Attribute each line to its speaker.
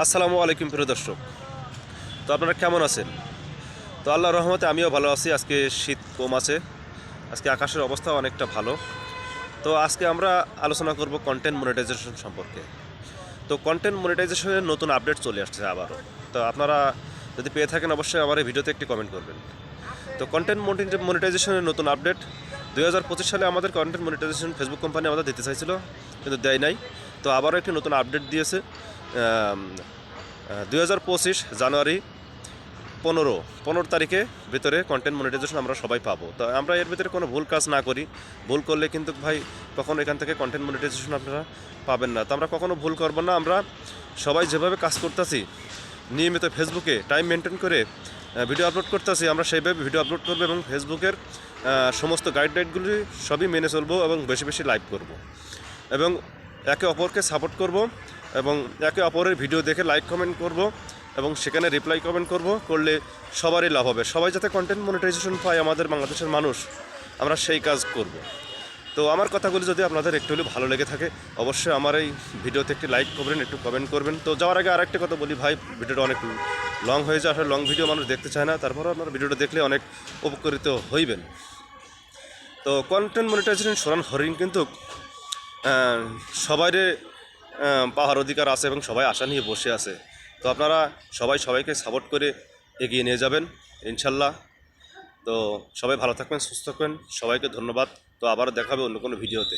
Speaker 1: আসসালামু আলাইকুম প্রিয় দর্শক। তো আপনারা কেমন আছেন? তো আল্লাহর রহমতে আমিও ভালো আছি। আজকে শীত কম আছে, আজকে আকাশের অবস্থা অনেকটা ভালো। তো আজকে আমরা আলোচনা করব কন্টেন্ট মনিটাইজেশন সম্পর্কে। তো কন্টেন্ট মনিটাইজেশনের নতুন আপডেট চলে আসছে আবারও। তো আপনারা যদি পেয়ে থাকেন অবশ্যই আমার এই ভিডিওতে একটি কমেন্ট করবেন। তো কন্টেন্ট মনিটাইজেশনের নতুন আপডেট 2025 সালে আমাদের কন্টেন্ট মনিটাইজেশন ফেসবুক কোম্পানি আমাদের দিতে চাইছিল, কিন্তু দেয় নাই। তো আবারও একটি নতুন আপডেট দিয়েছে। 2025 জানুয়ারি 15 তারিখে ভিতরে কন্টেন্ট মনিটাইজেশন আমরা সবাই পাবো। তো আমরা এর ভিতরে কোনো ভুল কাজ না করি। ভুল করলে কিন্তু ভাই কখনো এখান থেকে কন্টেন্ট মনিটাইজেশন আপনারা পাবেন না। তো আমরা কখনো ভুল করবো না। আমরা সবাই যেভাবে কাজ করতেছি, নিয়মিত ফেসবুকে টাইম মেনটেন করে ভিডিও আপলোড করতেছি, আমরা সেইভাবে ভিডিও আপলোড করবো এবং ফেসবুকের সমস্ত গাইডলাইনগুলি সবই মেনে চলবো এবং বেশি বেশি লাইভ করব এবং একে অপরকে সাপোর্ট করব এবং একে অপরের ভিডিও দেখে লাইক কমেন্ট করব এবং সেখানে রিপ্লাই কমেন্ট করলে সবারই লাভ হবে। সবাই যাতে কন্টেন্ট মনিটাইজেশন পায়, আমাদের বাংলাদেশের মানুষ, আমরা সেই কাজ করব। তো আমার কথাগুলি যদি আপনাদের একটু হলেও ভালো লেগে থাকে অবশ্যই আমার এই ভিডিওতে একটি লাইক করবেন, একটু কমেন্ট করবেন। তো যাওয়ার আগে আরেকটা কথা বলি ভাই, ভিডিওটা অনেক লং হয়ে যায়, আসলে লং ভিডিও মানুষ দেখতে চায় না, তারপরেও আপনারা ভিডিওটা দেখলে অনেক উপকৃত হইবেন। তো কন্টেন্ট মনিটাইজেশন সরান হরিণ কিন্তু সবাইরে পাওয়ার অধিকার আছে এবং সবাই আশা নিয়ে বসে আছে। তো আপনারা সবাই সবাইকে সাপোর্ট করে এগিয়ে নিয়ে যাবেন ইনশাল্লাহ। তো সবাই ভালো থাকবেন, সুস্থ থাকবেন, সবাইকে ধন্যবাদ। তো আবারও দেখাবে অন্য কোনো ভিডিওতে।